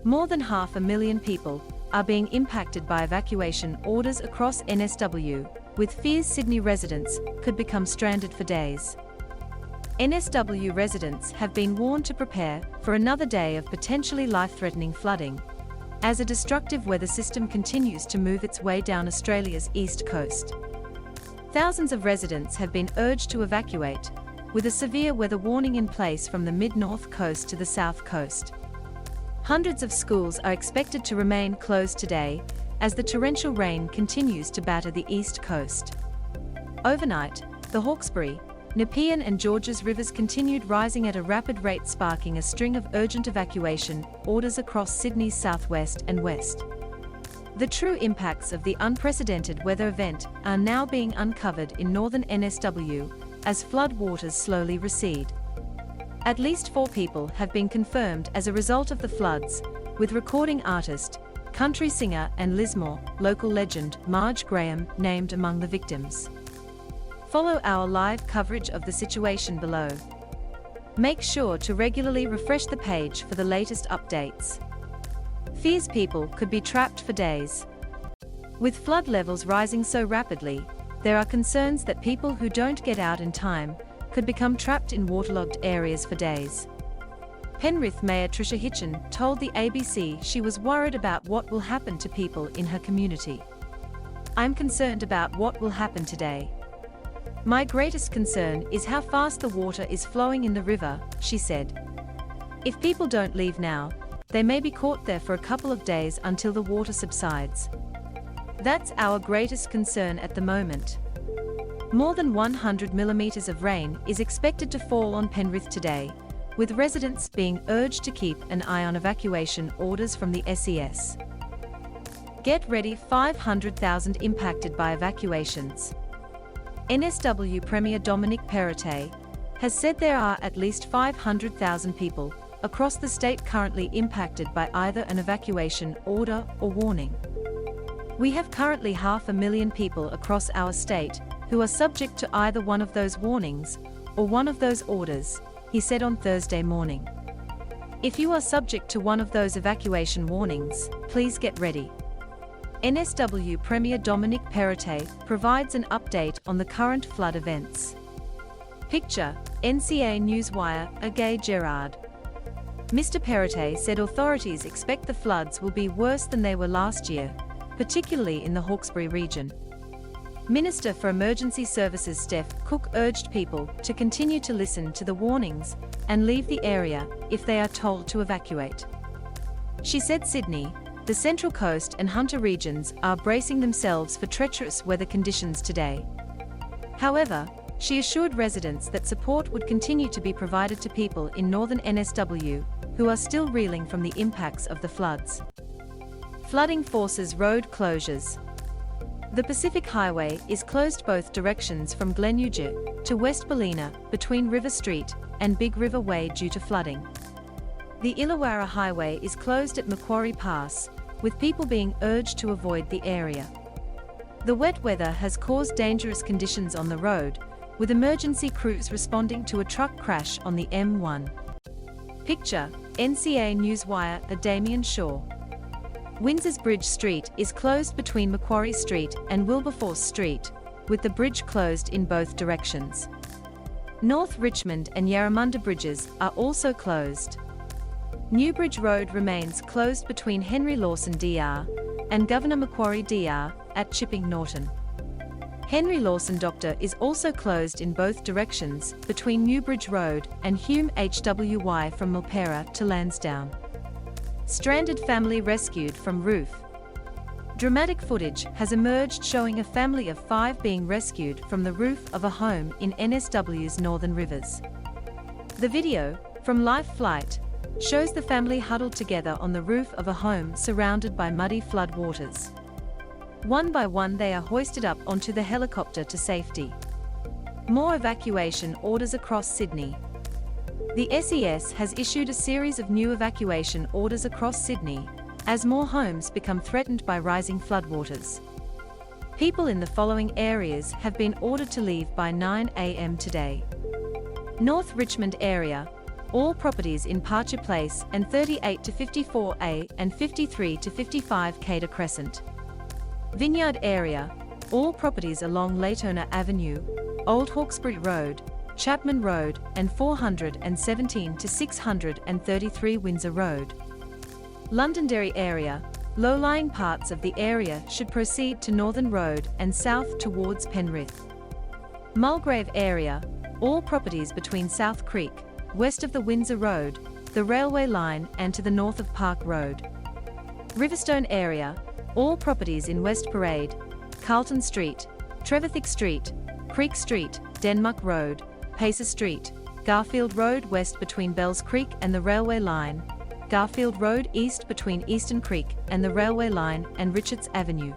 More than 500,000 people are being impacted by evacuation orders across NSW, with fears Sydney residents could become stranded for days. NSW residents have been warned to prepare for another day of potentially life-threatening flooding, as a destructive weather system continues to move its way down Australia's east coast. Thousands of residents have been urged to evacuate, with a severe weather warning in place from the mid-north coast to the south coast. Hundreds of schools are expected to remain closed today, as the torrential rain continues to batter the east coast. Overnight, the Hawkesbury, Nepean and Georges rivers continued rising at a rapid rate, sparking a string of urgent evacuation orders across Sydney's southwest and west. The true impacts of the unprecedented weather event are now being uncovered in northern NSW as flood waters slowly recede. At least 4 people have been confirmed as a result of the floods, with recording artist, country singer and Lismore local legend Marge Graham named among the victims. Follow our live coverage of the situation below. Make sure to regularly refresh the page for the latest updates. Fears people could be trapped for days. With flood levels rising so rapidly, there are concerns that people who don't get out in time could become trapped in waterlogged areas for days. Penrith Mayor Tricia Hitchen told the ABC she was worried about what will happen to people in her community. "I'm concerned about what will happen today. My greatest concern is how fast the water is flowing in the river," she said. "If people don't leave now, they may be caught there for a couple of days until the water subsides. That's our greatest concern at the moment." More than 100 millimeters of rain is expected to fall on Penrith today, with residents being urged to keep an eye on evacuation orders from the SES. Get ready, 500,000 impacted by evacuations. NSW Premier Dominic Perrottet has said there are at least 500,000 people across the state currently impacted by either an evacuation order or warning. "We have currently 500,000 people across our state who are subject to either one of those warnings or one of those orders," he said on Thursday morning. "If you are subject to one of those evacuation warnings, please get ready." NSW Premier Dominic Perrottet provides an update on the current flood events. Picture, NCA Newswire, Agay Gerard. Mr. Perrottet said authorities expect the floods will be worse than they were last year, particularly in the Hawkesbury region. Minister for Emergency Services Steph Cook urged people to continue to listen to the warnings and leave the area if they are told to evacuate. She said Sydney, the Central Coast and Hunter regions are bracing themselves for treacherous weather conditions today. However, she assured residents that support would continue to be provided to people in northern NSW who are still reeling from the impacts of the floods. Flooding forces road closures. The Pacific Highway is closed both directions from Glenuget to West Ballina between River Street and Big River Way due to flooding. The Illawarra Highway is closed at Macquarie Pass, with people being urged to avoid the area. The wet weather has caused dangerous conditions on the road, with emergency crews responding to a truck crash on the M1. Picture, NCA Newswire, Damien Shaw. Windsor's Bridge Street is closed between Macquarie Street and Wilberforce Street, with the bridge closed in both directions. North Richmond and Yarramunda bridges are also closed. Newbridge Road remains closed between Henry Lawson DR and Governor Macquarie DR at Chipping Norton. Henry Lawson Doctor is also closed in both directions between Newbridge Road and Hume HWY from Milpera to Lansdowne. Stranded family rescued from roof. Dramatic footage has emerged showing a family of 5 being rescued from the roof of a home in NSW's Northern Rivers. The video, from Life Flight, shows the family huddled together on the roof of a home surrounded by muddy flood waters. One by one they are hoisted up onto the helicopter to safety. More evacuation orders across Sydney. The SES has issued a series of new evacuation orders across Sydney, as more homes become threatened by rising floodwaters. People in the following areas have been ordered to leave by 9 a.m. today. North Richmond area, all properties in Parcher Place and 38 to 54A and 53 to 55 Cater Crescent. Vineyard area, all properties along Latona Avenue, Old Hawkesbury Road, Chapman Road and 417 to 633 Windsor Road. Londonderry area, low-lying parts of the area should proceed to Northern Road and south towards Penrith. Mulgrave area, all properties between South Creek, west of the Windsor Road, the railway line and to the north of Park Road. Riverstone area, all properties in West Parade, Carlton Street, Trevithick Street, Creek Street, Denmark Road, Pacer Street, Garfield Road west between Bells Creek and the railway line, Garfield Road east between Eastern Creek and the railway line and Richards Avenue.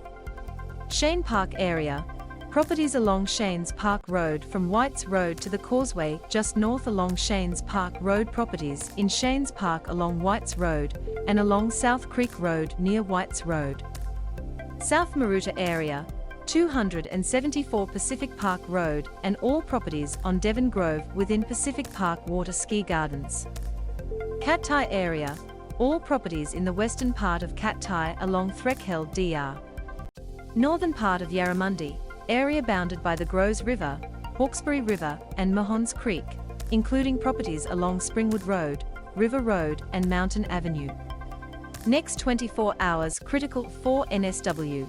Shane Park area, properties along Shanes Park Road from Whites Road to the Causeway just north along Shanes Park Road, properties in Shanes Park along Whites Road and along South Creek Road near Whites Road. South Maroota area, 274 Pacific Park Road and all properties on Devon Grove within Pacific Park Water Ski Gardens. Cat Thai area, all properties in the western part of Cat Thai along Threkhell Dr. Northern part of Yarramundi, area bounded by the Groves River, Hawkesbury River and Mahons Creek, including properties along Springwood Road, River Road and Mountain Avenue. Next 24 hours critical for NSW.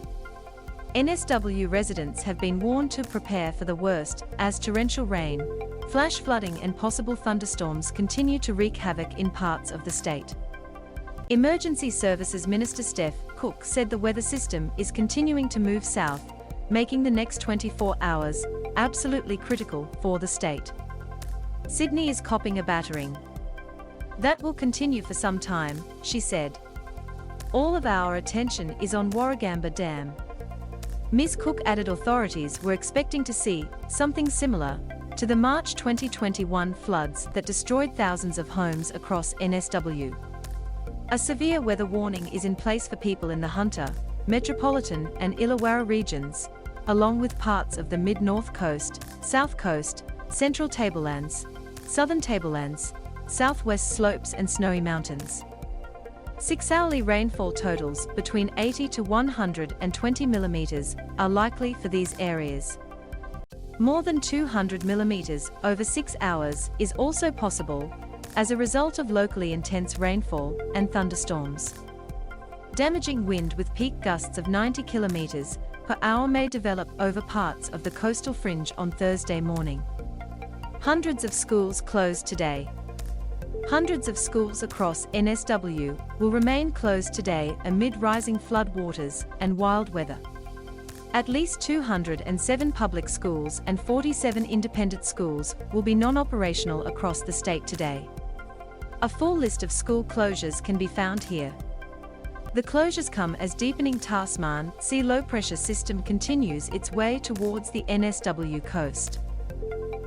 NSW residents have been warned to prepare for the worst, as torrential rain, flash flooding and possible thunderstorms continue to wreak havoc in parts of the state. Emergency Services Minister Steph Cook said the weather system is continuing to move south, making the next 24 hours absolutely critical for the state. Sydney is copping a battering. That will continue for some time, she said. All of our attention is on Warragamba Dam. Ms. Cook added authorities were expecting to see something similar to the March 2021 floods that destroyed thousands of homes across NSW. A severe weather warning is in place for people in the Hunter, Metropolitan and Illawarra regions, along with parts of the Mid-North Coast, South Coast, Central Tablelands, Southern Tablelands, Southwest Slopes and Snowy Mountains. 6-hourly rainfall totals between 80 to 120 millimeters are likely for these areas. More than 200 millimeters over 6 hours is also possible as a result of locally intense rainfall and thunderstorms. Damaging wind with peak gusts of 90 kilometers per hour may develop over parts of the coastal fringe on Thursday morning. Hundreds of schools closed today. Hundreds of schools across NSW will remain closed today amid rising flood waters and wild weather. At least 207 public schools and 47 independent schools will be non-operational across the state today. A full list of school closures can be found here. The closures come as deepening Tasman Sea low-pressure system continues its way towards the NSW coast.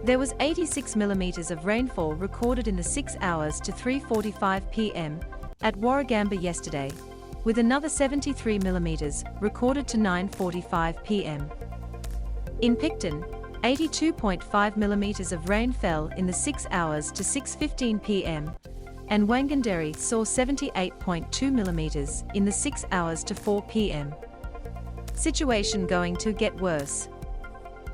There was 86 millimeters of rainfall recorded in the 6 hours to 3:45 p.m. at Warragamba yesterday, with another 73 millimeters recorded to 9:45 p.m. In Picton, 82.5 millimeters of rain fell in the 6 hours to 6:15 p.m. and Wanganderry saw 78.2 millimeters in the 6 hours to 4 p.m. Situation going to get worse.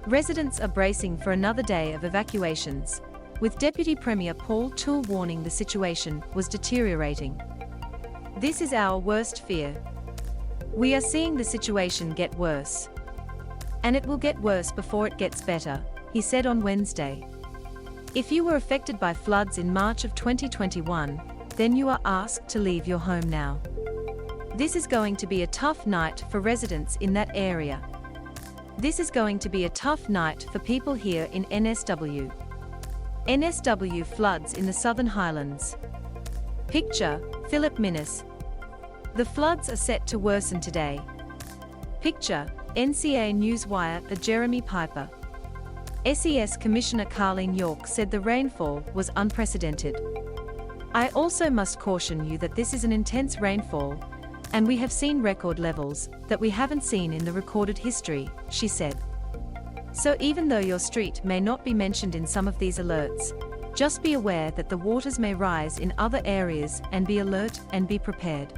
Residents are bracing for another day of evacuations, with Deputy Premier Paul Toole warning the situation was deteriorating. This is our worst fear. We are seeing the situation get worse. And it will get worse before it gets better, he said on Wednesday. If you were affected by floods in March of 2021, then you are asked to leave your home now. This is going to be a tough night for residents in that area. This is going to be a tough night for people here in NSW. NSW floods in the Southern Highlands. Picture, Philip Minnis. The floods are set to worsen today. Picture, NCA Newswire. Jeremy Piper. SES Commissioner Carleen York said the rainfall was unprecedented. I also must caution you that this is an intense rainfall, and we have seen record levels that we haven't seen in the recorded history, she said. So even though your street may not be mentioned in some of these alerts, Just be aware that the waters may rise in other areas and be alert and be prepared.